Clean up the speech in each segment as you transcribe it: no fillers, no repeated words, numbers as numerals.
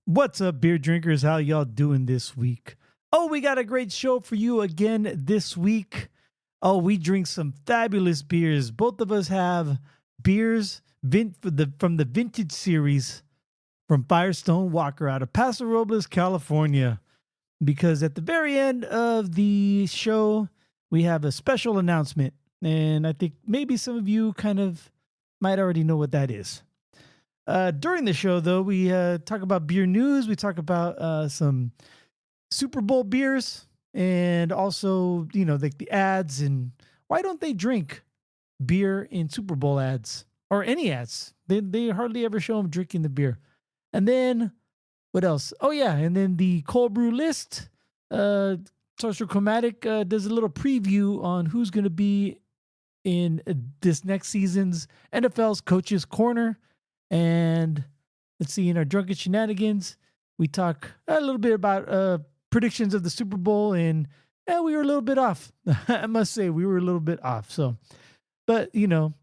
What's up, beer drinkers? How y'all doing this week? Oh, we got a great show for you again this week. Oh, we drink some fabulous beers. Both of us have beers from the vintage series from Firestone Walker out of Paso Robles, California. Because at the very end of the show, we have a special announcement. And I think maybe some of you kind of might already know what that is. During the show, though, we talk about beer news. We talk about some Super Bowl beers and also, like the ads and why don't they drink beer in Super Bowl ads or any ads? They hardly ever show them drinking the beer. And then what else? Oh, yeah. And then the Cöld Brüe List. Sorcerer Chromatic does a little preview on who's going to be in this next season's NFL's Coaches Corner. And let's see, in our Drunken Shenanigans, we talk a little bit about predictions of the Super Bowl, and we were a little bit off. I must say, we were a little bit off. So, but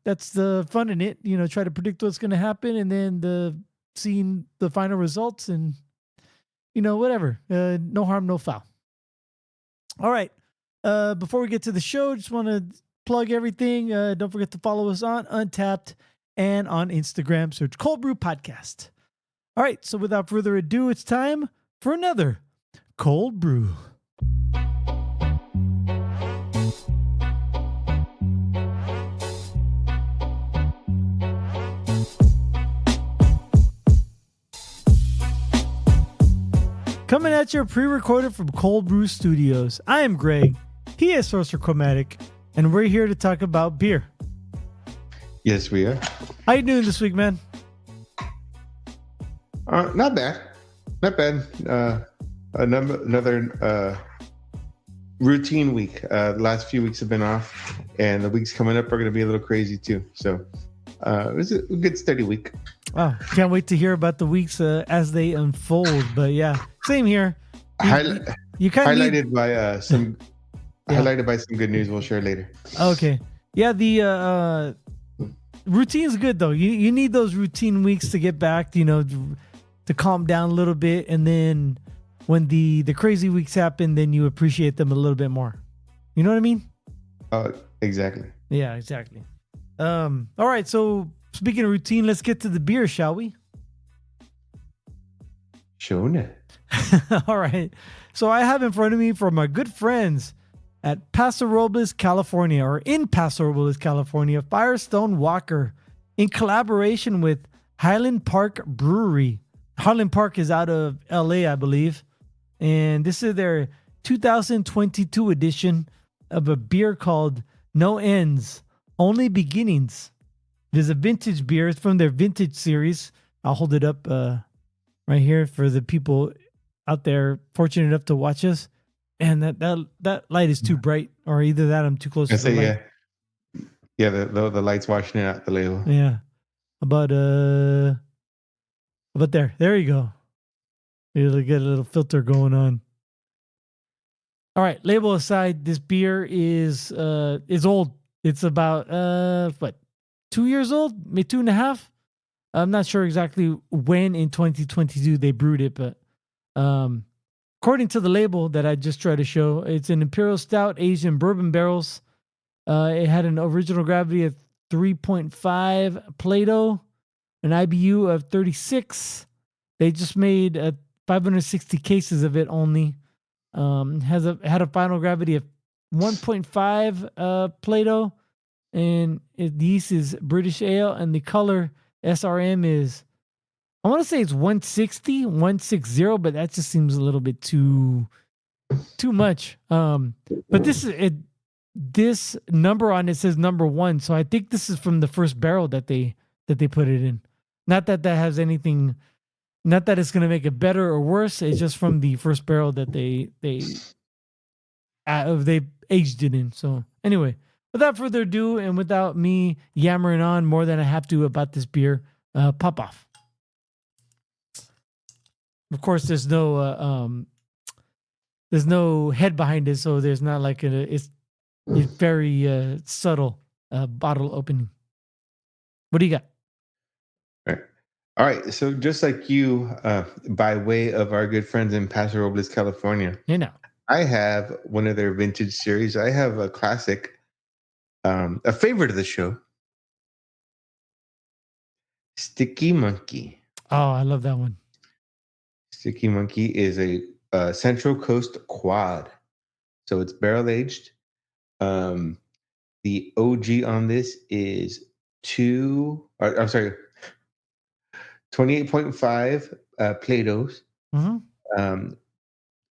that's the fun in it. Try to predict what's going to happen, and then seeing the final results, and whatever. No harm, no foul. All right. Before we get to the show, just want to plug everything. Don't forget to follow us on Untapped. And on Instagram, search Cöld Brüe Podcast. All right, so without further ado, it's time for another Cöld Brüe. Coming at you pre-recorded from Cöld Brüe Studios. I am Greg. He is Sorcerer Chromatic, and we're here to talk about beer. Yes, we are. How you doing this week, man? Not bad. Not bad. Another routine week. The last few weeks have been off, and the weeks coming up are going to be a little crazy too. So it was a good, steady week. Oh, can't wait to hear about the weeks as they unfold. But yeah, same here. You kind of highlighted by some good news we'll share later. Okay. Yeah, the routine's good though. You need those routine weeks to get back, to calm down a little bit, and then when the crazy weeks happen, then you appreciate them a little bit more. You know what I mean? Exactly. Yeah, exactly. All right, so speaking of routine, let's get to the beer, shall we? Sure. All right. So I have in front of me from my good friends at Paso Robles, California, or in Paso Robles, California, Firestone Walker, in collaboration with Highland Park Brewery. Highland Park is out of LA, I believe. And this is their 2022 edition of a beer called No Ends, Only Beginnings. It is a vintage beer. It's from their vintage series. I'll hold it up right here for the people out there fortunate enough to watch us. And that light is too bright, or either that I'm too close to the light. Yeah, the light's washing it out the label. Yeah, about there you go. You'll get a little filter going on. All right, label aside, this beer is old. It's about 2 years old, maybe 2.5. I'm not sure exactly when in 2022 they brewed it, but according to the label that I just tried to show, it's an Imperial Stout aged in bourbon barrels. It had an original gravity of 3.5 Plato, an IBU of 36. They just made 560 cases of it only. Had a final gravity of 1.5 Plato, and the yeast is British Ale, and the color SRM is, I want to say it's 160, but that just seems a little bit too much. But this number on it says number 1, so I think this is from the first barrel that they put it in. Not that has anything, not that it's going to make it better or worse. It's just from the first barrel that they aged it in. So anyway, without further ado, and without me yammering on more than I have to about this beer, pop off. Of course, there's no head behind it, so there's not like it's very subtle bottle opening. What do you got? Right. All right. So just like you, by way of our good friends in Paso Robles, California, You know. I have one of their vintage series. I have a classic, a favorite of the show, Sticky Monkey. Oh, I love that one. Sticky Monkey is a Central Coast quad. So it's barrel aged. Um, the OG on this is I'm sorry, 28.5 Play-Dohs. Mm-hmm. Um,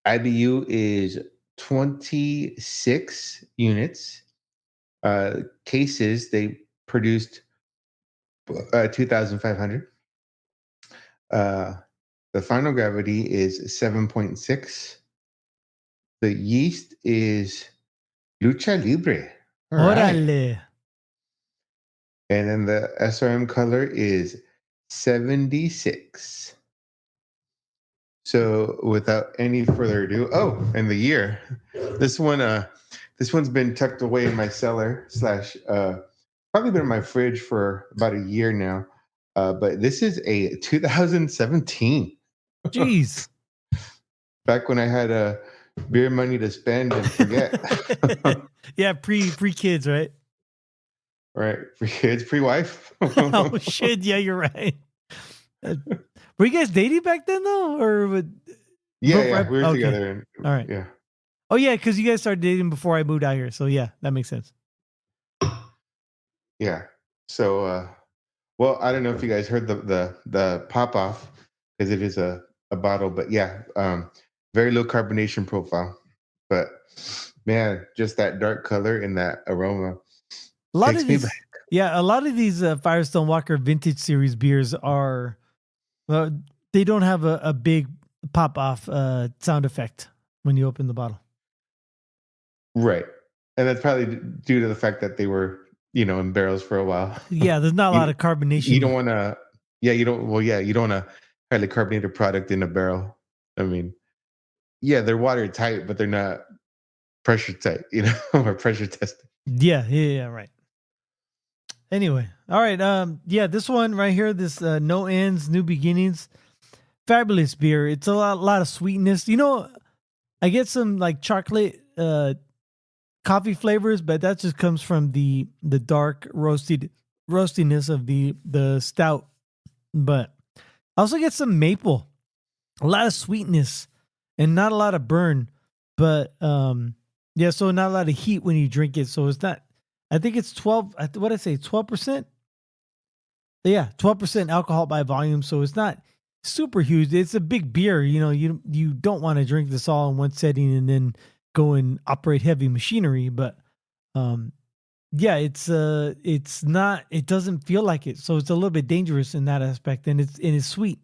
IBU is 26 units. Cases, they produced 2,500. Uh, the final gravity is 7.6. The yeast is Lucha Libre. All right. Órale. And then the SRM color is 76. So without any further ado, and the year. This one this one's been tucked away in my cellar slash probably been in my fridge for about a year now. But this is a 2017. Jeez. Back when I had beer money to spend and forget. Yeah, pre kids, right? Right. Pre kids, pre wife. Oh shit! Yeah, you're right. Were you guys dating back then though, or would? Yeah. We were Okay. together. And, All right. Yeah. Oh yeah, because you guys started dating before I moved out here, so yeah, that makes sense. Yeah. So well, I don't know if you guys heard the pop off because it is a bottle, but yeah, very low carbonation profile. But man, just that dark color and that aroma A lot takes of me back. these, yeah, a lot of these Firestone Walker Vintage Series beers are, they don't have a big pop off sound effect when you open the bottle. Right. And that's probably due to the fact that they were, in barrels for a while. Yeah, there's not a lot of You carbonation. don't want to, you don't want a highly carbonated product in a barrel. I mean, yeah, they're watertight, but they're not pressure tight, or pressure tested. Yeah, right. Anyway, all right. Yeah, this one right here, this No Ends, New Beginnings, fabulous beer. It's a lot of sweetness. I get some like chocolate coffee flavors, but that just comes from the dark roastiness of the stout. But I also get some maple, a lot of sweetness, and not a lot of burn. But yeah, so not a lot of heat when you drink it. So it's not. I think it's 12. What did I say? 12%. Yeah, 12% alcohol by volume. So it's not super huge. It's a big beer. You don't want to drink this all in one setting and then go and operate heavy machinery. But um, yeah, it's not. It doesn't feel like it. So it's a little bit dangerous in that aspect, and it's sweet,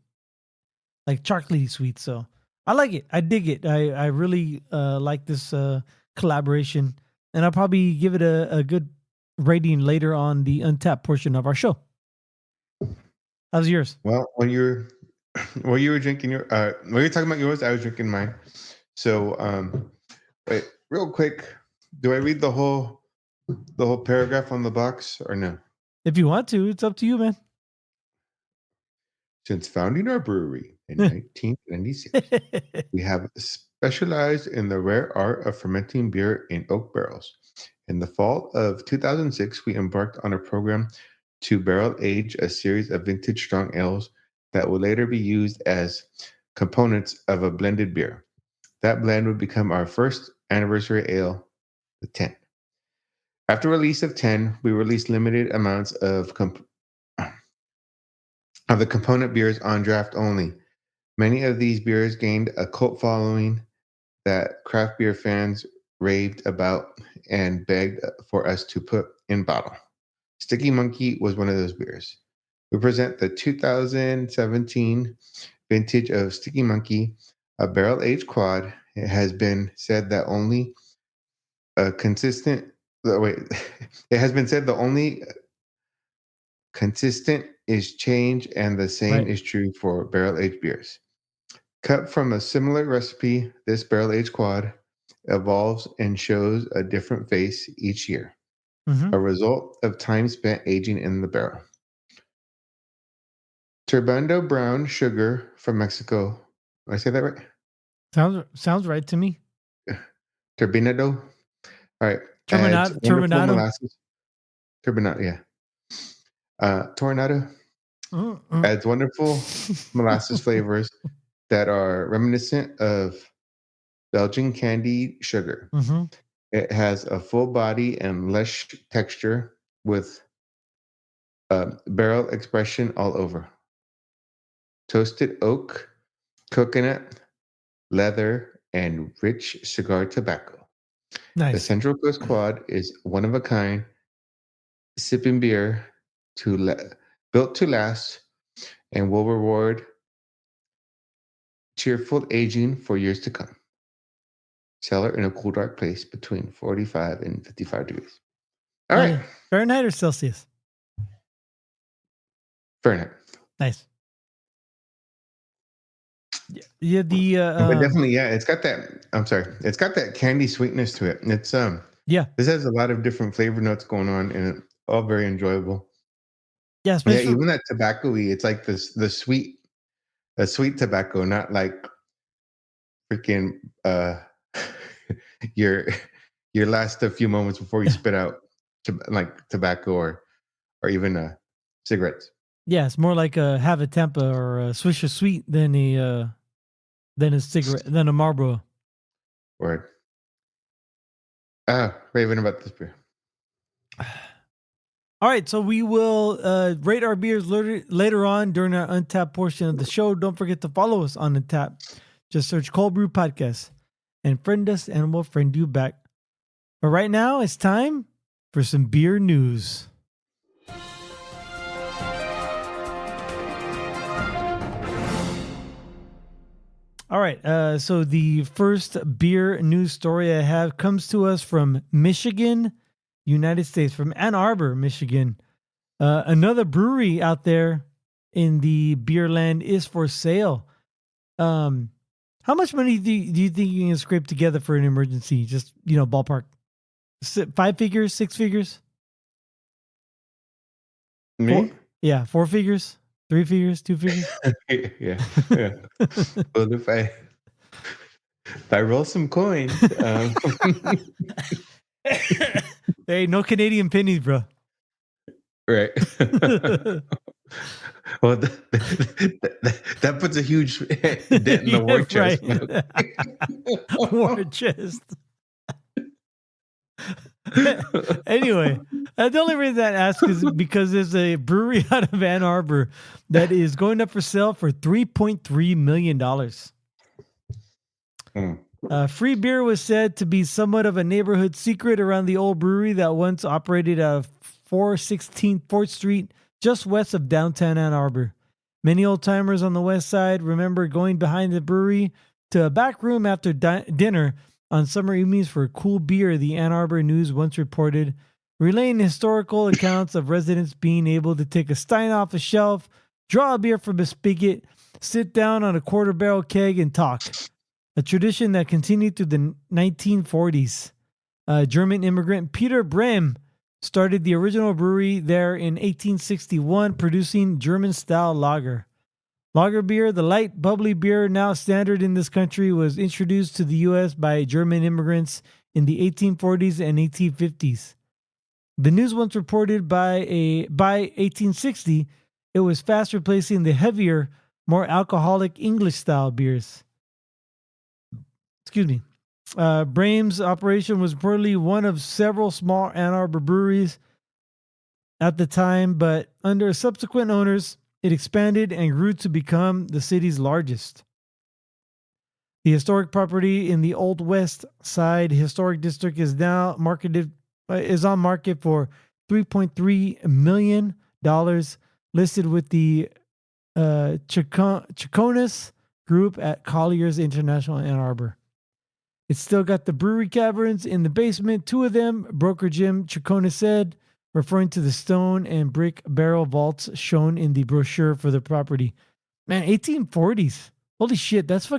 like chocolatey sweet. So I like it. I dig it. I really like this collaboration, and I'll probably give it a good rating later on the Untapped portion of our show. How's yours? Well, when you were drinking when you were talking about yours, I was drinking mine. So, wait, real quick, do I read the whole paragraph on the box or no? If you want to, it's up to you, man. Since founding our brewery in 1996, we have specialized in the rare art of fermenting beer in oak barrels. In the fall of 2006, we embarked on a program to barrel age a series of vintage strong ales that will later be used as components of a blended beer. That blend would become our first anniversary ale, the 10. After release of 10, we released limited amounts of the component beers on draft only. Many of these beers gained a cult following that craft beer fans raved about and begged for us to put in bottle. Sticky Monkey was one of those beers. We present the 2017 vintage of Sticky Monkey, a barrel-aged quad. It has been said that only a consistent wait, it has been said the only consistent is change, and the same Right. is true for barrel-aged beers. Cut from a similar recipe, this barrel-aged quad evolves and shows a different face each year, Mm-hmm. a result of time spent aging in the barrel. Turbando brown sugar from Mexico. Did I say that right? Sounds right to me. Turbinado. All right. Adds wonderful Turbinado. molasses. Turbinado, yeah. Tornado Mm-mm. adds wonderful molasses flavors that are reminiscent of Belgian candied sugar. Mm-hmm. It has a full body and lush texture with barrel expression all over. Toasted oak, coconut, leather, and rich cigar tobacco. The Nice. Central Coast Quad is one of a kind sipping beer built to last and will reward cheerful aging for years to come. Cellar in a cool, dark place between 45 and 55 degrees. All right. Fahrenheit or Celsius? Fahrenheit. Nice. Yeah, But definitely, yeah, it's got that. I'm sorry, it's got that candy sweetness to it. It's yeah, this has a lot of different flavor notes going on, and it's all very enjoyable. yeah, Yeah, especially even that tobacco-y, it's like the sweet tobacco, not like freaking your your last a few moments before you spit out like tobacco or even cigarettes. yeah, it's more like a Have a Tempa or a Swisher Sweet than a cigarette than a Marlboro. Word. Raving about this beer. All right, so we will rate our beers later on during our Untapped portion of the show. Don't forget to follow us on Untapped. Just search Cöld Brüe Podcast and friend us, and we'll friend you back. But right now, it's time for some beer news. All right, so the first beer news story I have comes to us from Michigan, United States, from Ann Arbor, Michigan. Another brewery out there in the beer land is for sale. How much money do you think you can scrape together for an emergency? Just, ballpark. 5 figures, 6 figures? Me? Yeah, 4 figures, 3 figures, 2 figures. yeah. Well, if I roll some coins, hey, no Canadian pennies, bro. right. Well, that puts a huge dent in the war chest. Right. War chest. Anyway, the only reason I ask is because there's a brewery out of Ann Arbor that is going up for sale for $3.3 million. Free beer was said to be somewhat of a neighborhood secret around the old brewery that once operated out of 416 4th Street, just west of downtown Ann Arbor. Many old timers on the west side remember going behind the brewery to a back room after dinner on summer evenings for cool beer, the Ann Arbor News once reported, relaying historical accounts of residents being able to take a stein off a shelf, draw a beer from a spigot, sit down on a quarter barrel keg, and talk. A tradition that continued through the 1940s. German immigrant Peter Brehm started the original brewery there in 1861, producing German-style lager. Lager beer, the light, bubbly beer now standard in this country, was introduced to the U.S. by German immigrants in the 1840s and 1850s. The news once reported by 1860, it was fast replacing the heavier, more alcoholic English-style beers. Excuse me. Brahm's operation was reportedly one of several small Ann Arbor breweries at the time, but under subsequent owners, it expanded and grew to become the city's largest. The historic property in the Old West Side Historic District is now on market for $3.3 million, listed with the Chaconas Group at Colliers International Ann Arbor. It's still got the brewery caverns in the basement, 2 of them, broker Jim Chacona said, referring to the stone and brick barrel vaults shown in the brochure for the property. Man, 1840s. Holy shit, that's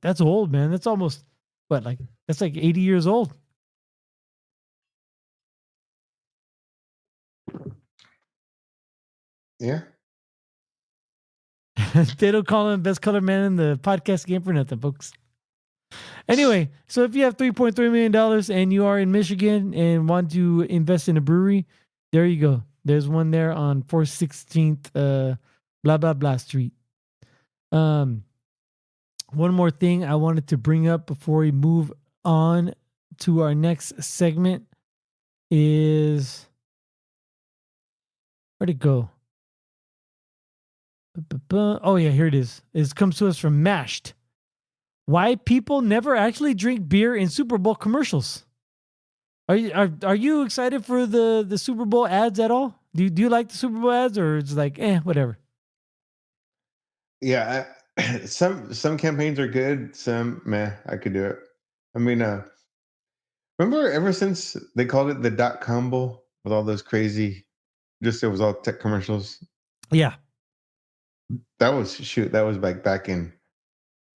that's old, man. That's almost, that's like 80 years old. Yeah. They don't call him best color man in the podcast game for nothing, folks. Anyway, so if you have $3.3 million and you are in Michigan and want to invest in a brewery, there you go. There's one there on 416th, blah, blah, blah street. One more thing I wanted to bring up before we move on to our next segment is, where'd it go? Oh yeah, here it is. It comes to us from Mashed. Why people never actually drink beer in Super Bowl commercials? Are you excited for the Super Bowl ads at all? Do you like the Super Bowl ads, or it's like whatever? Yeah, some campaigns are good. Some meh. I could do it. I mean, remember ever since they called it the .com bowl with all those crazy, just it was all tech commercials. Yeah. That was back in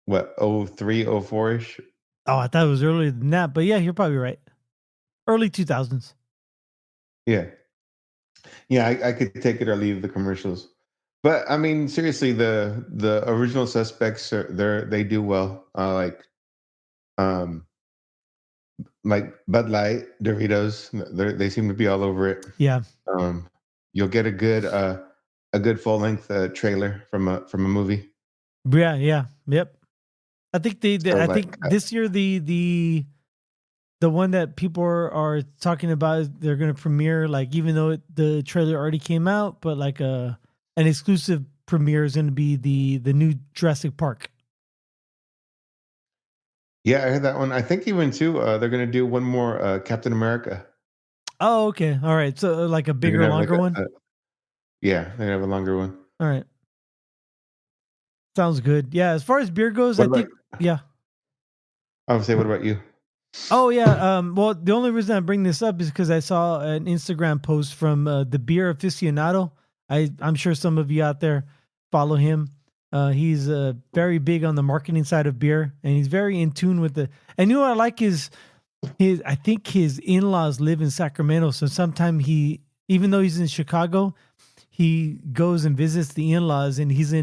what 03, 04 ish. Oh, I thought it was earlier than that, but yeah, you're probably right. Early 2000s. Yeah, yeah, I could take it or leave the commercials. But I mean, seriously, the original suspects they do well. Um, like Bud Light, Doritos, they seem to be all over it. Yeah. You'll get a good full length trailer from a movie. Yeah. Yep. I think So I like, think this year the one that people are talking about is they're going to premiere, like, even though the trailer already came out, but like an exclusive premiere is going to be the new Jurassic Park. yeah, I heard that one. I think even too, they're gonna do one more Captain America. Oh, okay. All right. So like a They're bigger, gonna have like longer one. yeah, they're gonna have a longer one. All right. Sounds good. Yeah. As far as beer goes, What I about? think, yeah. I would say, what about you? Oh yeah. Well, the only reason I bring this up is because I saw an Instagram post from the beer aficionado. I'm sure some of you out there follow him. He's very big on the marketing side of beer, and he's very in tune with the. And you know what I like is his. I think his in-laws live in Sacramento, so sometimes even though he's in Chicago, he goes and visits the in-laws, and he's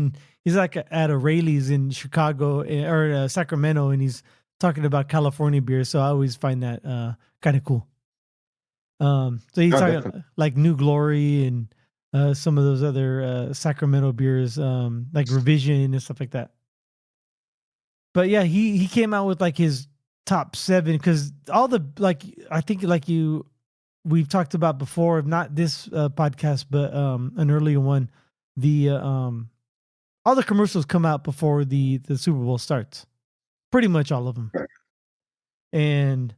like at a Rayleigh's in Chicago or Sacramento, and he's talking about California beer. So I always find that kind of cool. So he's Oh, talking definitely. like New Glory and some of those other Sacramento beers, like Revision and stuff like that. But yeah, he came out with like his top 7, because all the, like, I think like we've talked about before, not this podcast, but an earlier one. The all the commercials come out before the Super Bowl starts, pretty much all of them. And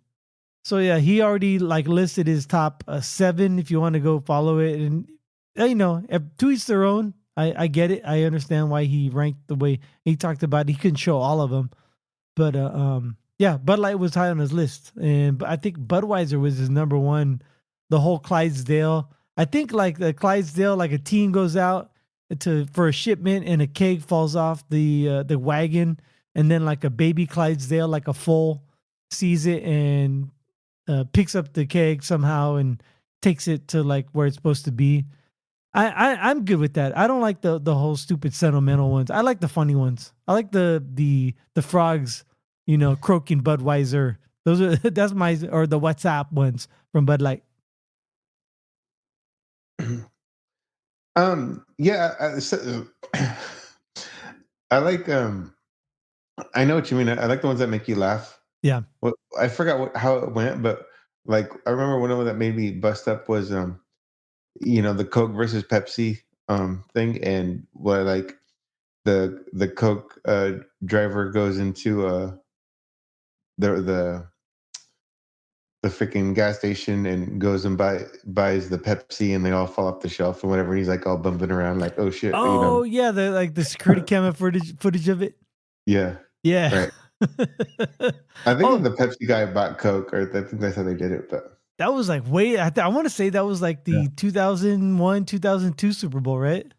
so yeah, he already like listed his top 7. If you want to go follow it, and to each their own. I get it. I understand why he ranked the way he talked about it. He couldn't show all of them, but yeah, Bud Light was high on his list, and I think Budweiser was his number one. The whole Clydesdale. I think like the Clydesdale, like a team goes out for a shipment and a keg falls off the wagon, and then like a baby Clydesdale, like a foal, sees it and picks up the keg somehow and takes it to like where it's supposed to be. I'm good with that. I don't like the whole stupid sentimental ones. I like the funny ones. I like the frogs, croaking Budweiser. Those are that's my, or the WhatsApp ones from Bud Light. Yeah, I like I know what you mean. I like the ones that make you laugh. Yeah. Well, I forgot how it went, but like I remember one of them that made me bust up was the Coke versus Pepsi thing, and where like the Coke driver goes into the the freaking gas station and goes and buys the Pepsi, and they all fall off the shelf and whatever. And he's like all bumping around like, oh shit, Oh yeah, the security camera footage of it. Yeah, Yeah. right. I think Oh, the Pepsi guy bought Coke, or I think that's how they did it. But that was like way. I want to say that was like yeah. the 2001 2002 Super Bowl, right?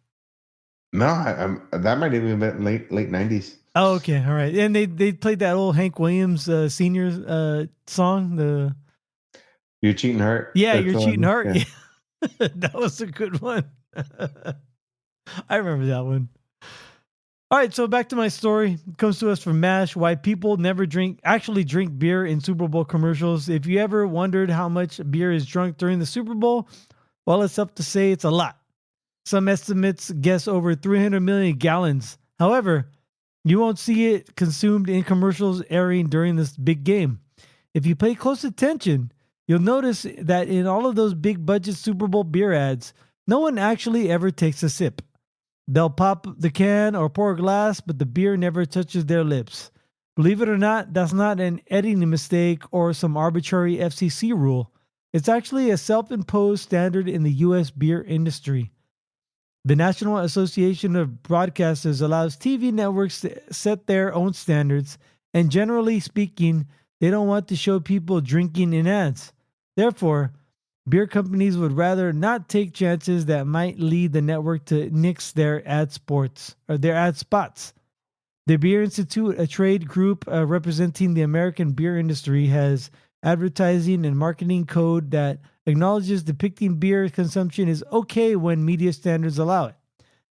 No, that might even been late '90s. Oh, okay, all right. And they played that old Hank Williams senior song. You're cheating heart. Yeah, That's you're all. cheating heart. Yeah. Yeah. That was a good one. I remember that one. All right, so back to my story. It comes to us from MASH, why people never actually drink beer in Super Bowl commercials. If you ever wondered how much beer is drunk during the Super Bowl, well, it's up to say it's a lot. Some estimates guess over 300 million gallons. However, you won't see it consumed in commercials airing during this big game. If you pay close attention, you'll notice that in all of those big budget Super Bowl beer ads, no one actually ever takes a sip. They'll pop the can or pour a glass, but the beer never touches their lips. Believe it or not, that's not an editing mistake or some arbitrary FCC rule. It's actually a self-imposed standard in the U.S. beer industry. The National Association of Broadcasters allows TV networks to set their own standards, and generally speaking, they don't want to show people drinking in ads. Therefore, beer companies would rather not take chances that might lead the network to nix their ad spots. The Beer Institute, a trade group representing the American beer industry, has advertising and marketing code that acknowledges depicting beer consumption is okay when media standards allow it.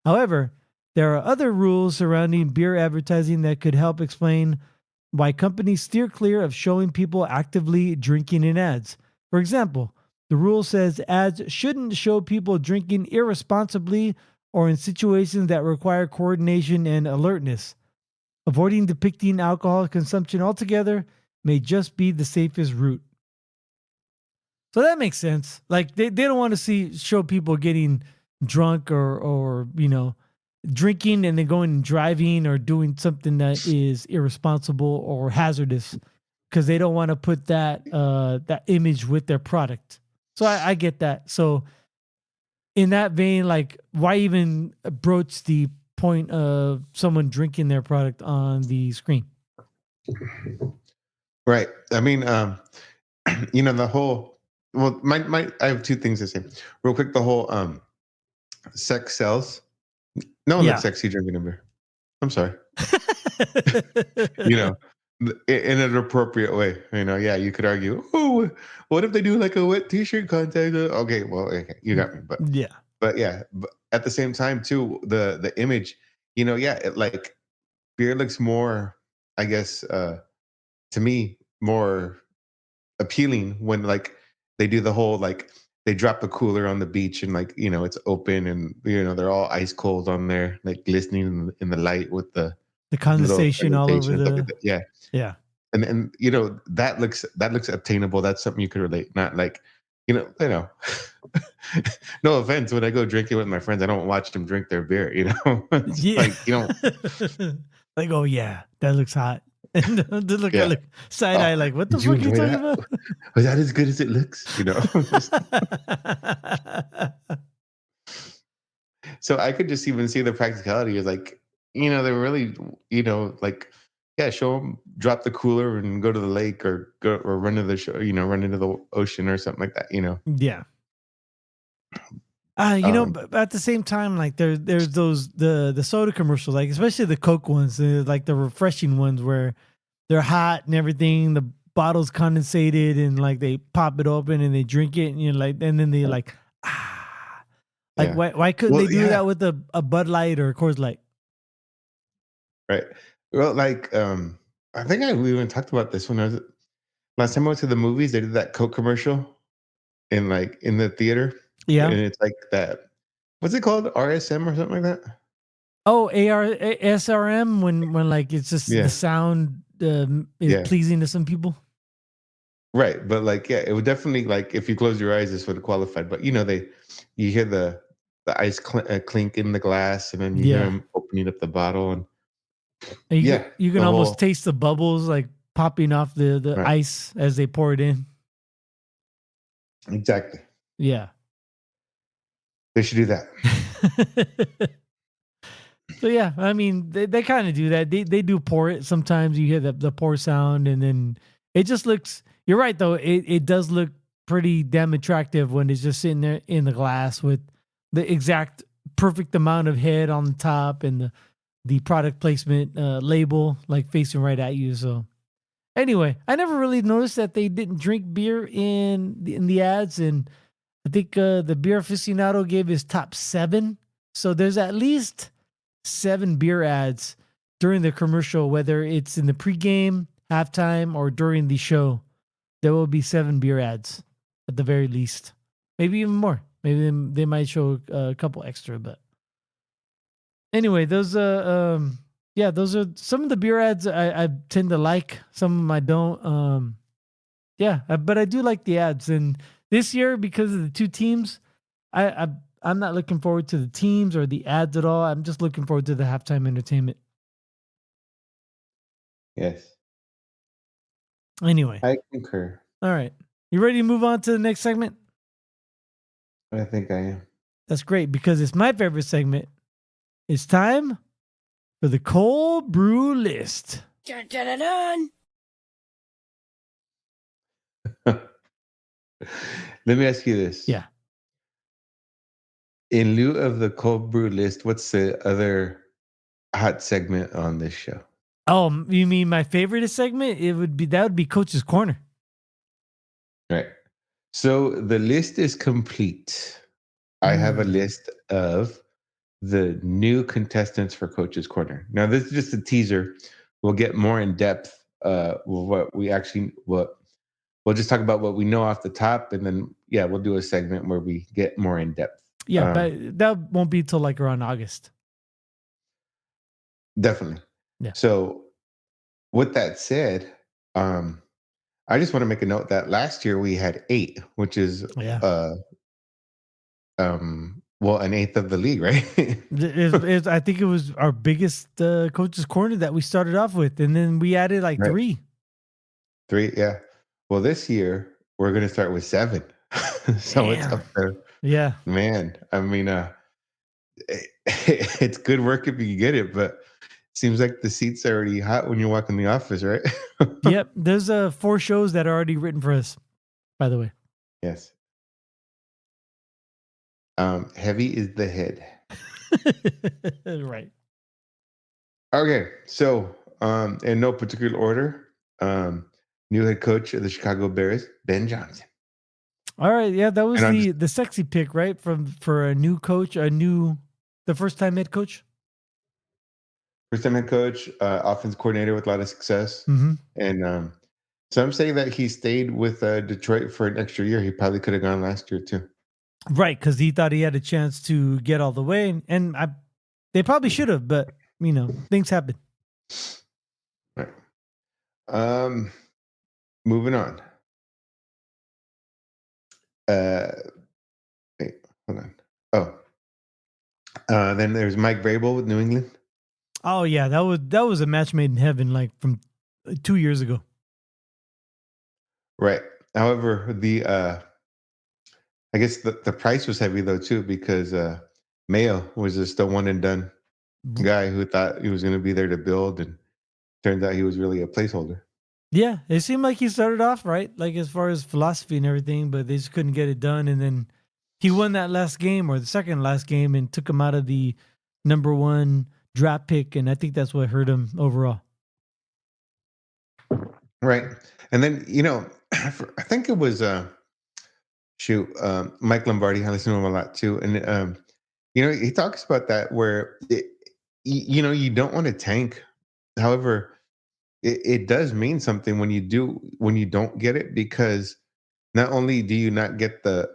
However, there are other rules surrounding beer advertising that could help explain why companies steer clear of showing people actively drinking in ads. For example, the rule says ads shouldn't show people drinking irresponsibly or in situations that require coordination and alertness. Avoiding depicting alcohol consumption altogether may just be the safest route. So that makes sense. Like they don't want to show people getting drunk or drinking and then going and driving or doing something that is irresponsible or hazardous because they don't want to put that image with their product. So I get that. So in that vein, like why even broach the point of someone drinking their product on the screen? Right. I mean, the whole, well, I have two things to say real quick. The whole, sex sells. No one looks sexy drinking a beer. I'm sorry. In an appropriate way. Yeah, you could argue, oh, what if they do like a wet t-shirt contest? Okay, well, okay, you got me. But at the same time too, the image, it like beer looks more, I guess, to me, more appealing when like they do the whole like they drop the cooler on the beach and like it's open and they're all ice cold on there, like glistening in the light with the condensation all over the yeah. And that looks obtainable. That's something you could relate. Not like no offense, when I go drinking with my friends, I don't watch them drink their beer. Like like, oh yeah, that looks hot. And they look side eye like, what the fuck are you talking about? Was that as good as it looks? So I could just even see the practicality is like, they're really, like, show them drop the cooler and go to the lake or run to the show, run into the ocean or something like that, Yeah. But at the same time, like there's those the soda commercials, like especially the Coke ones, like the refreshing ones where they're hot and everything. The bottle's condensated and like they pop it open and they drink it and then they like why couldn't they do that with a Bud Light or a Coors Light? Right. Well, like I think we even talked about this when last time I went to the movies. They did that Coke commercial in the theater. Yeah. And it's like that. What's it called? RSM or something like that? Oh, SRM when like it's just the sound is pleasing to some people. Right. But like, it would definitely, like, if you close your eyes, this would have qualified. But you hear the ice clink in the glass and then you hear them opening up the bottle and you can almost taste the bubbles like popping off the ice as they pour it in. Exactly. Yeah. They should do that. So yeah, I mean, they kind of do that. They do pour it. Sometimes you hear the pour sound, and then it just looks. You're right though. It does look pretty damn attractive when it's just sitting there in the glass with the exact perfect amount of head on the top and the product placement label like facing right at you. So anyway, I never really noticed that they didn't drink beer in the ads, and I think the Beer Aficionado gave his top 7. So there's at least 7 beer ads during the commercial, whether it's in the pregame, halftime, or during the show. There will be 7 beer ads at the very least, maybe even more. Maybe they might show a couple extra, but anyway, those those are some of the beer ads I tend to like. Some of them I don't. But I do like the ads. And this year, because of the 2 teams, I'm not looking forward to the teams or the ads at all. I'm just looking forward to the halftime entertainment. Yes. Anyway, I concur. all right, you ready to move on to the next segment? I think I am. That's great because it's my favorite segment. It's time for the Cöld Brüe List. Dun, dun, dun, dun. Let me ask you this. Yeah. In lieu of the Cöld Brüe List, what's the other hot segment on this show? Oh, you mean my favorite segment? That would be Coach's Corner. Right. So the list is complete. I have a list of the new contestants for Coach's Corner. Now, this is just a teaser. We'll get more in depth. We'll just talk about what we know off the top, and then we'll do a segment where we get more in depth. Yeah, but that won't be till like around August. Definitely. Yeah. So, with that said, I just want to make a note that last year we had 8, which is an eighth of the league, right? I think it was our biggest Coach's Corner that we started off with, and then we added like 3. 3, yeah. Well, this year we're going to start with 7. So Damn. It's up there. Yeah. Man, I mean, it's good work if you get it, but it seems like the seat's already hot when you walk in the office, right? Yep. There's 4 shows that are already written for us, by the way. Yes. Heavy is the head. Right. Okay, so in no particular order, new head coach of the Chicago Bears, Ben Johnson. All right, yeah, that was the sexy pick, right? For a new coach, the first time head coach. First time head coach, offense coordinator with a lot of success, and so I'm saying that he stayed with Detroit for an extra year. He probably could have gone last year too. Right, because he thought he had a chance to get all the way, and they probably should have, but things happen. Right. Moving on. Wait, hold on. Then there's Mike Vrabel with New England. Oh yeah, that was a match made in heaven, like from 2 years ago. Right. However, I guess the price was heavy though too, because Mayo was just a one and done guy who thought he was going to be there to build, and turned out he was really a placeholder. Yeah, it seemed like he started off right, like as far as philosophy and everything, but they just couldn't get it done. And then he won that last game or the second last game and took him out of the number 1 draft pick, and I think that's what hurt him overall. Right, and then I think it was Mike Lombardi. I listen to him a lot too, and he talks about that where you don't want to tank. However, it does mean something when you don't get it, because not only do you not get the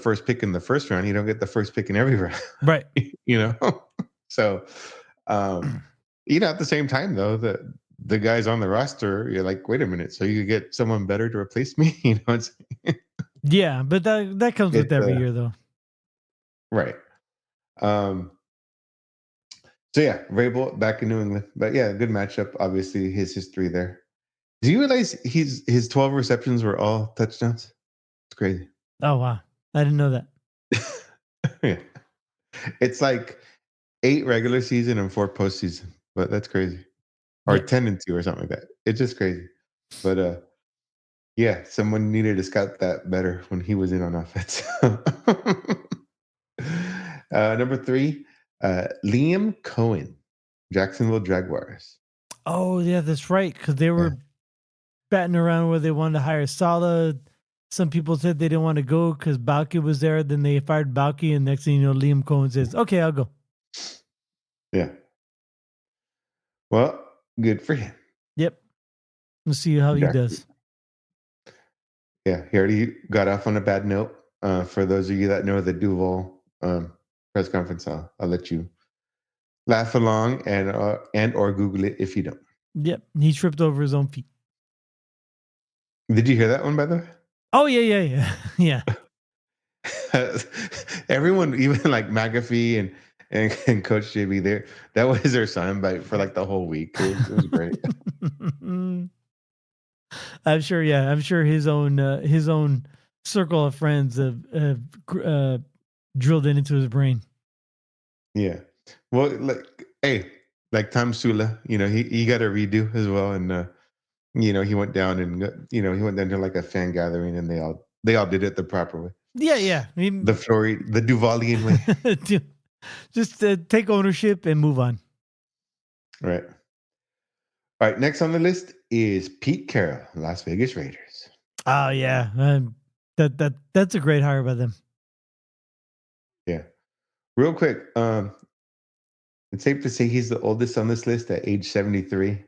first pick in the first round, you don't get the first pick in every round. Right. So at the same time though, the guys on the roster, you're like, wait a minute, so you could get someone better to replace me? Yeah, but that comes with every year though. Right. So yeah, Vrabel back in New England, but yeah, good matchup. Obviously, his history there. Do you realize his 12 receptions were all touchdowns? It's crazy. Oh wow, I didn't know that. Yeah, it's like 8 regular season and 4 postseason, but that's crazy. Or 10 and 2 or something like that. It's just crazy. But yeah, someone needed to scout that better when he was in on offense. Number 3. Liam Cohen, Jacksonville Jaguars. Oh yeah, that's right. Because they were batting around where they wanted to hire Saleh. Some people said they didn't want to go because Balky was there. Then they fired Balky, and next thing you know, Liam Cohen says, "Okay, I'll go." Yeah. Well, good for him. Yep. We'll see how he Exactly. does. Yeah, he already got off on a bad note. For those of you that know the Duval press conference, I'll let you laugh along and or Google it if you don't. Yep. He tripped over his own feet. Did you hear that one, by the way? Oh, yeah. Yeah. Everyone, even like McAfee and Coach JB, there that was their soundbite for like the whole week. It was great. I'm sure. Yeah, I'm sure his own circle of friends have drilled it into his brain. Yeah. Well, like Tom Sula, he got a redo as well, and he went down and he went down to like a fan gathering, and they all did it the proper way, Yeah. the Duvalian way, Just take ownership and move on. right? All right. Next on the list is Pete Carroll, Las Vegas Raiders. Oh yeah, that's a great hire by them. Yeah. Real quick, it's safe to say he's the oldest on this list at age 73.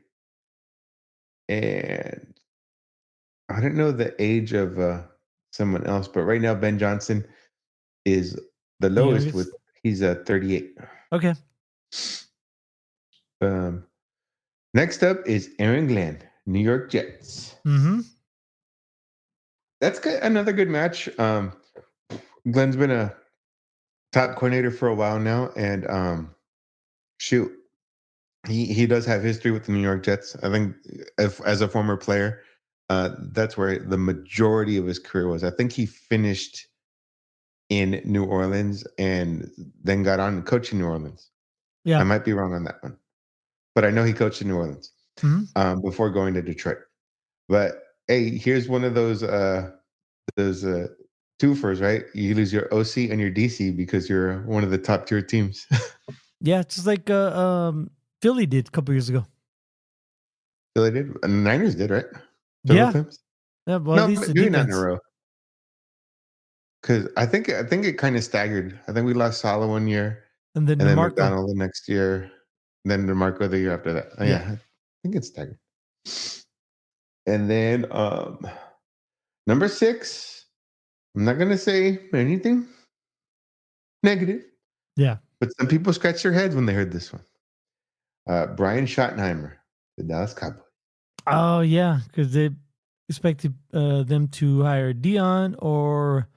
And I don't know the age of someone else, but right now Ben Johnson is the The lowest youngest. he's 38. Okay. Next up is Aaron Glenn, New York Jets. Mm-hmm. That's another good match. Glenn's been a top coordinator for a while now, and shoot, he does have history with the New York Jets. I think as a former player, that's where the majority of his career was. I think he finished in New Orleans and then got on coaching New Orleans. Yeah. I might be wrong on that one, but I know he coached in New Orleans before going to Detroit. But hey, here's one of those twofers, right? You lose your OC and your DC because you're one of the top tier teams. Yeah, just like Philly did a couple years ago. So they did. And the Niners did, right? Several Yeah. times. Yeah, well, No, at least the maybe not in a defense. row. Because I think it kind of staggered. I think we lost Salah one year, And then and then DeMarco. McDonald the next year, then DeMarco the year after that. Oh, yeah, I think it's staggered. And then number 6, I'm not gonna say anything negative, Yeah. but some people scratched their heads when they heard this one. Brian Schottenheimer, the Dallas Cowboys. Oh yeah, because they expected them to hire Dion or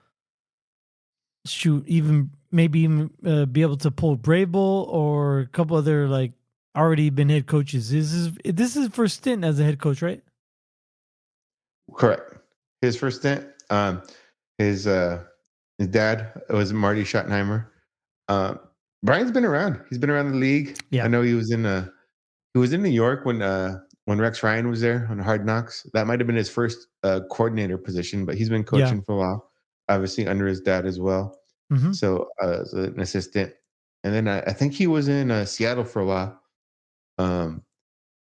maybe even be able to pull Brable or a couple other like already been head coaches. This is his first stint as a head coach, right? Correct. His first stint. His dad was Marty Schottenheimer. Brian's been around. He's been around the league. Yeah. I know he was in New York when Rex Ryan was there on Hard Knocks. That might have been his first coordinator position, but he's been coaching for a while, obviously under his dad as well. Mm-hmm. So as an assistant, and then I think he was in Seattle for a while.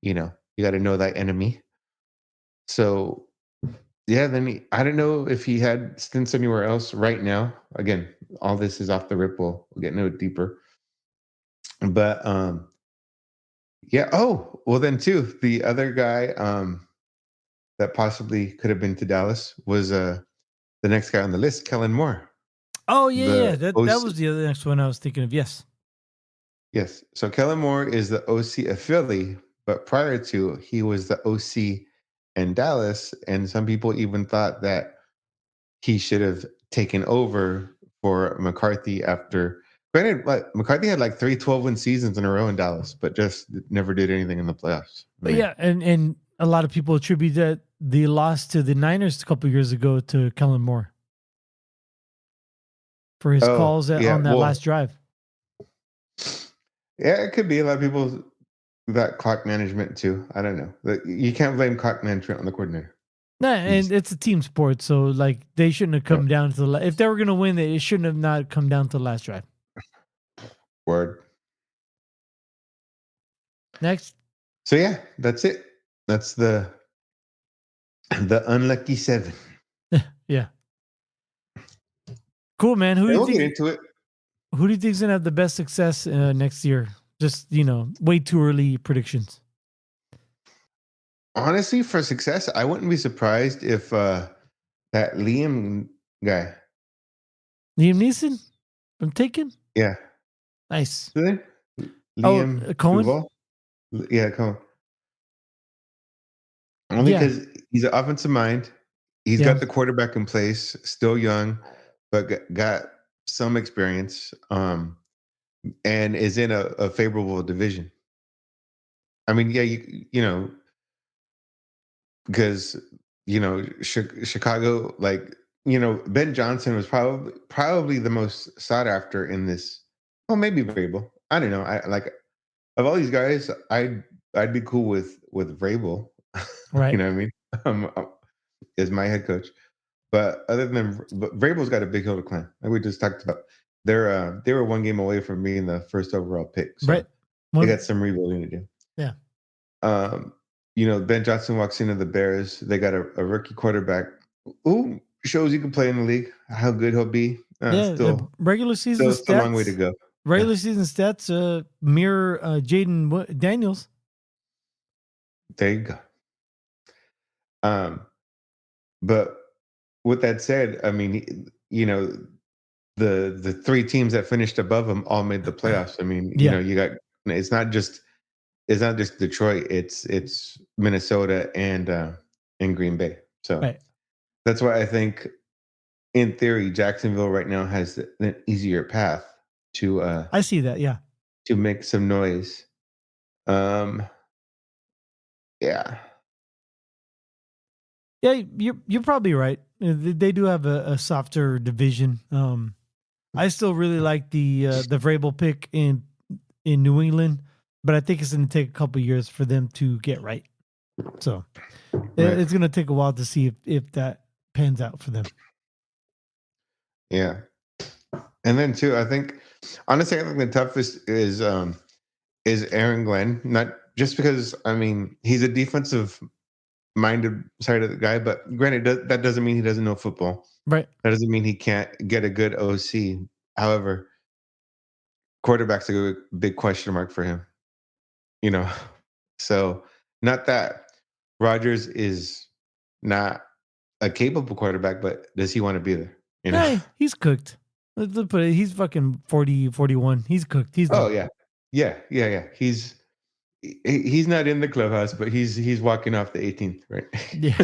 You got to know that enemy. So yeah, then I don't know if he had stints anywhere else right now. Again, all this is off the rip. We'll get into it deeper. But yeah. Oh, well then too, the other guy that possibly could have been to Dallas was the next guy on the list, Kellen Moore. Oh yeah. The That was the other next one I was thinking of. Yes. Yes. So Kellen Moore is the OC of Philly, but prior to he was the OC in Dallas, and some people even thought that he should have taken over for McCarthy after. Granted, McCarthy had like 3 12-win seasons in a row in Dallas, but just never did anything in the playoffs. But yeah, and a lot of people attribute that the loss to the Niners a couple years ago to Kellen Moore for his calls on that last drive. Yeah, it could be. A lot of people that clock management too. I don't know. You can't blame clock management on the coordinator. No, and it's a team sport, so like they shouldn't have come down to if they were going to win, it shouldn't have not come down to the last drive. Word. Next. So yeah, that's it. That's the unlucky 7. Yeah. Cool, man. We'll get into it. Who do you think is going to have the best success next year Just way too early predictions. Honestly, for success, I wouldn't be surprised if that Liam guy. Liam Neeson from Taken. Yeah. Nice. Is it? Oh, Liam Cohen. Duval? Yeah, come on. Only Yeah, because he's an offensive mind. He's yeah. got the quarterback in place, still young, but got some experience, and is in a favorable division. I mean, yeah, because Chicago, like Ben Johnson was probably the most sought after in this. Well, maybe Vrabel. I don't know. I like of all these guys, I'd be cool with Vrabel. Right. You know what I mean? Is my head coach. But but Vrabel's got a big hill to climb. Like we just talked about, they were one game away from being the first overall pick, so Right. they One. got some rebuilding to do. Yeah. Um, Ben Johnson walks into the Bears. They got a rookie quarterback who shows he can play in the league. How good he'll be, Yeah. Regular season still a long way to stats. go. Yeah, Regular season stats mirror Jaden Daniels. there you go. But with that said, I mean, the three teams that finished above him all made the playoffs. I mean, Yeah. you got it's not just Detroit. It's Minnesota and Green Bay. So Right. that's why I think, in theory, Jacksonville right now has an easier path I see that. Yeah. to make some noise. Um, yeah, Yeah. You're probably right. They do have a softer division. I still really like the Vrabel pick in New England, but I think it's going to take a couple years for them to get right. So right, it's going to take a while to see if that pans out for them. yeah. And then too, I think honestly, I think the toughest is Aaron Glenn. Not just because I mean he's a defensive minded side of the guy, but granted, that doesn't mean he doesn't know football. Right. That doesn't mean he can't get a good OC. However, quarterback's a big question mark for him. You know, so not that Rodgers is not a capable quarterback, but does he want to be there? You know? Hey, he's cooked. Let's put it. He's fucking 40, 41. He's cooked. He's Oh done. yeah, yeah. He's not in the clubhouse, but he's walking off the 18th, right? Yeah.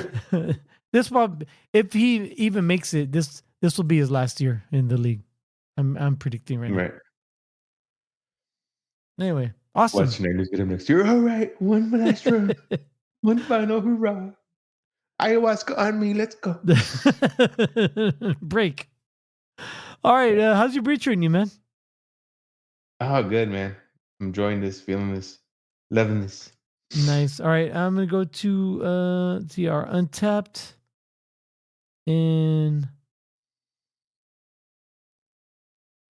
This probably, if he even makes it, this will be his last year in the league. I'm predicting right now. Right. Anyway, awesome. What's your name? Let's get him next year. All right, one last run, one final hurrah. Ayahuasca on me. Let's go. Break. All right. How's your beer treating you, man? Oh, good man. I'm enjoying this, feeling this, loving this. Nice. All right. I'm gonna go to see our Untapped and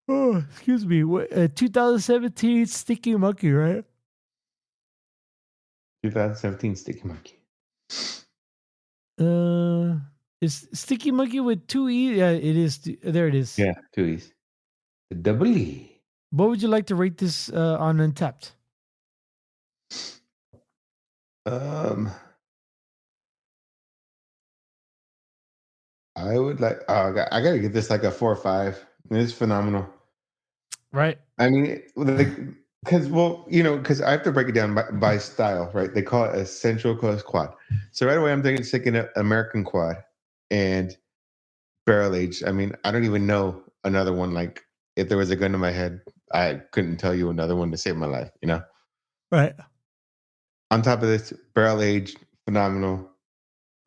excuse me, 2017 Sticky Monkey, right? 2017 Sticky Monkey. Is Sticky Monkey with two E? Yeah, it is. There it is. Yeah, two E's. The double E. What would you like to rate this on Untapped? I would like. Oh, I gotta give this like a 4 or 5. It's phenomenal. Right. I mean, because I have to break it down by style, right? They call it a Central Coast quad. So right away, I'm thinking of American quad and barrel aged. I mean, I don't even know another one. Like, if there was a gun to my head, I couldn't tell you another one to save my life. Right. On top of this, barrel aged, phenomenal,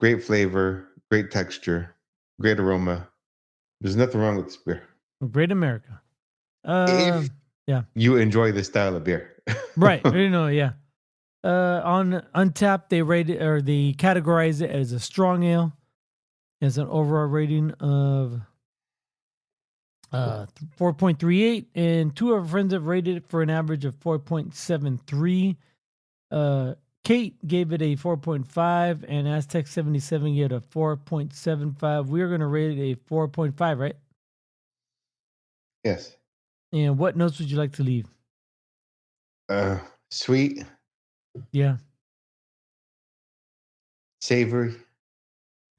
great flavor, great texture, great aroma. There's nothing wrong with this beer. Great America. If Yeah. you enjoy this style of beer. Right. Yeah. On Untapped, they rate it or they categorize it as a strong ale. Has an overall rating of 4.38, and two of our friends have rated it for an average of 4.73. Kate gave it a 4.5, and Aztec 77 gave it a 4.75. We're going to rate it a 4.5, right? Yes. And what notes would you like to leave? Sweet, Yeah. savory,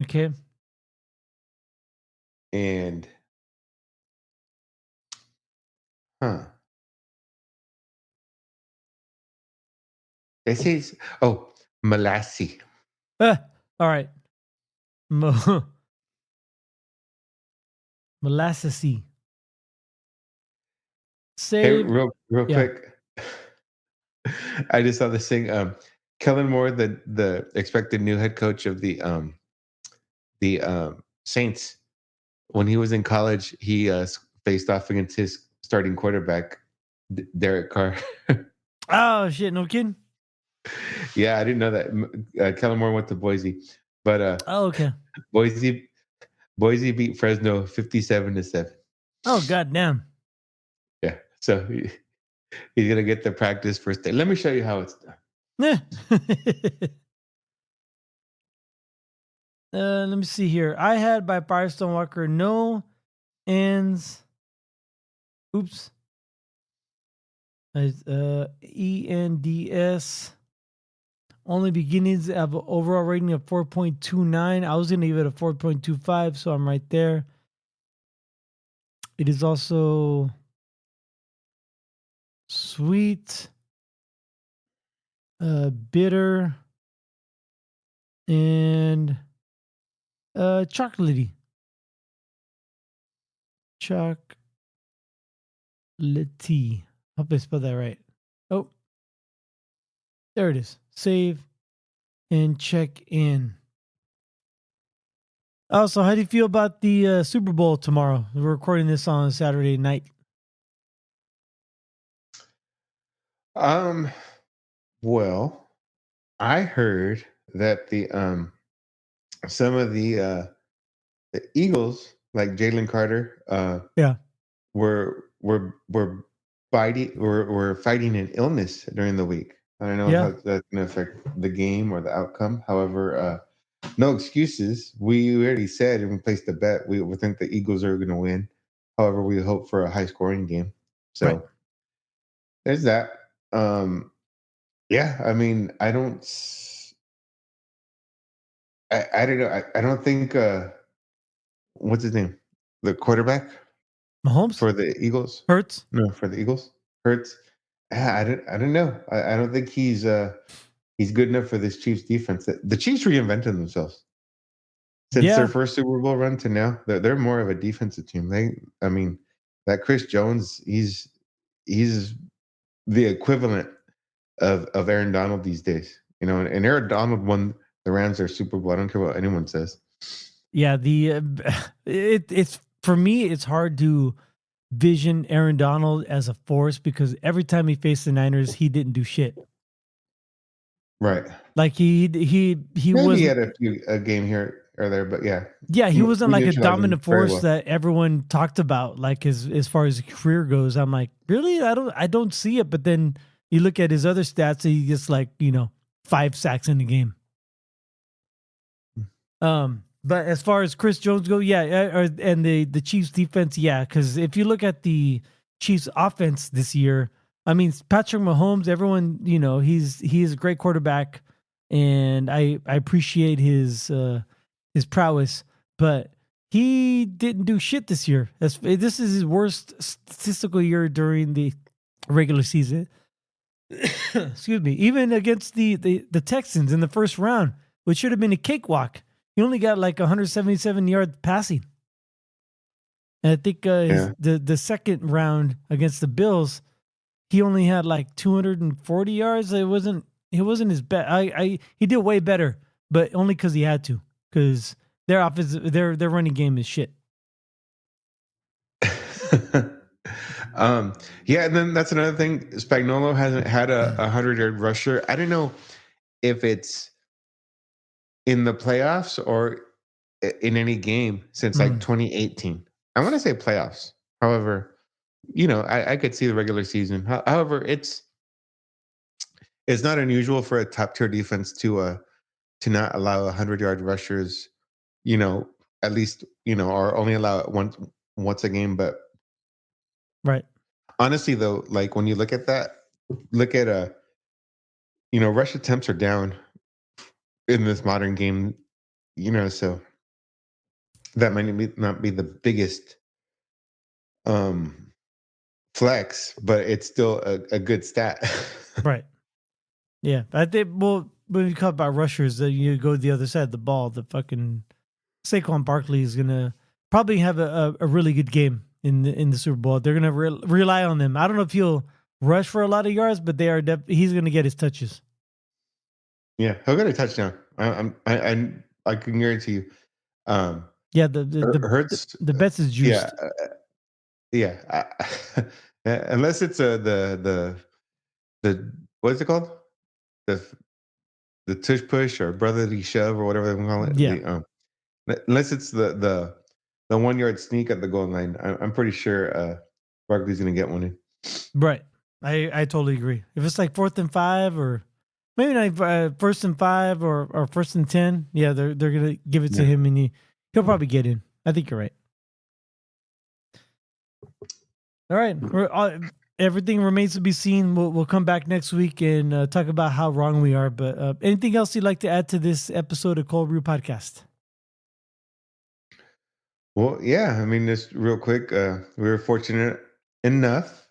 Okay. and huh. They say molassy. All right. Mo- Molassesy. Hey, Saved. real Yeah. quick, I just saw this thing. Kellen Moore, the expected new head coach of the Saints, when he was in college, he faced off against his starting quarterback, Derek Carr. Oh shit! No kidding. Yeah, I didn't know that. Kellen Moore went to Boise, but Oh, okay. Boise Boise beat Fresno 57-7. Oh goddamn. Yeah, so he's gonna get the practice first day. Let me show you how it's done. Eh. Let me see here. I had by Firestone Walker no ends. Oops. ENDS. Only beginnings have an overall rating of 4.29. I was going to give it a 4.25, so I'm right there. It is also sweet, bitter, and chocolatey. Chocolatey. Hope I spelled that right. Oh, there it is. Save and check in. Also, how do you feel about the Super Bowl tomorrow? We're recording this on Saturday night. Um, well, I heard that the some of the Eagles, like Jalen Carter, Yeah. were were fighting an illness during the week. I don't know Yeah. how that's going to affect the game or the outcome. However, no excuses. We already said and we placed a bet. We think the Eagles are going to win. However, we hope for a high scoring game. Right. So there's that. Yeah, I mean, I don't know. I don't think what's his name, the quarterback Mahomes? for the Eagles. Hurts? No, for the Eagles, Hurts. I don't know. I don't think he's good enough for this Chiefs defense. The Chiefs reinvented themselves since their Yeah. first Super Bowl run to now. They're more of a defensive team. I mean, that Chris Jones, he's the equivalent of Aaron Donald these days. You know, and Aaron Donald won the Rams their Super Bowl. I don't care what anyone says. Yeah. It's for me, it's hard to vision Aaron Donald as a force because every time he faced the Niners, he didn't do shit. Right. Like he Maybe he wasn't. had a game here or there, but yeah, Yeah, he wasn't we like a neutralized him dominant very force well. that everyone talked about. Like as far as his career goes, I'm like, really, I don't see it. But then you look at his other stats, he gets like 5 sacks in the game. But as far as Chris Jones go, yeah, and the Chiefs defense, yeah, because if you look at the Chiefs offense this year, I mean Patrick Mahomes, everyone, he is a great quarterback, and I appreciate his prowess, but he didn't do shit this year. This is his worst statistical year during the regular season. Excuse me. Even against the Texans in the first round, which should have been a cakewalk, he only got like 177 yards passing. And I think his Yeah. the second round against the Bills, he only had like 240 yards. It wasn't his best. He did way better, but only because he had to. Because their running game is shit. um, yeah, and then that's another thing. Spagnolo hasn't had a 100-yard rusher. I don't know if it's in the playoffs or in any game since like Mm, 2018. I want to say playoffs. However, I could see the regular season. However, it's not unusual for a top tier defense to not allow 100-yard rushers. You know, at least or only allow it once a game. But right. honestly, though, like when you look at that. look at rush attempts are down in this modern game. So that might not be the biggest um flex, but it's still a good stat. Right. Yeah. I think, well, when you talk about rushers, you go to the other side of the ball. The fucking Saquon Barkley is going to probably have a really good game in the Super Bowl. They're going to rely on them. I don't know if he'll rush for a lot of yards, but he's going to get his touches. Yeah, he'll get a touchdown. I can guarantee you. Yeah, Hurts. the bets is juiced. Yeah. Unless it's the what's it called, the the tush push or brotherly shove or whatever they call it. Yeah. Unless it's the 1 yard sneak at the goal line, I'm pretty sure Barkley's gonna get one in. Right. I totally agree. If it's like 4th and 5 or maybe not 1st and 5 or 1st and 10, yeah, they're gonna give it to him and he'll probably get in. I think you're right. All right. Everything remains to be seen. We'll come back next week and talk about how wrong we are. But anything else you'd like to add to this episode of Cöld Brüe Podcast? Well, yeah. I mean, just real quick, we were fortunate enough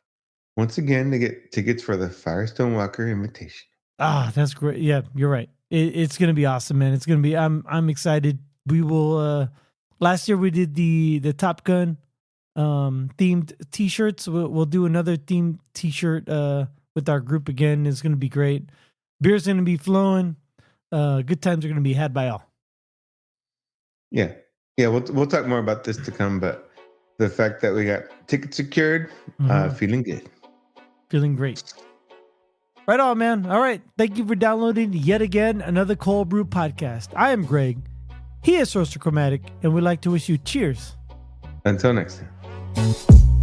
once again to get tickets for the Firestone Walker Invitation. Ah, that's great. Yeah, you're right. It's gonna be awesome, man. It's gonna be. I'm excited. We will. Last year we did the Top Gun themed T-shirts. We'll do another themed T-shirt with our group again. It's gonna be great. Beer's gonna be flowing. Good times are gonna be had by all. Yeah. We'll talk more about this to come, but the fact that we got tickets secured, feeling good, feeling great. Right on, man. All right. Thank you for downloading yet again another Cöld Brüe podcast. I am Greg. He is Sorcerer Chromatic, and we'd like to wish you cheers. Until next time.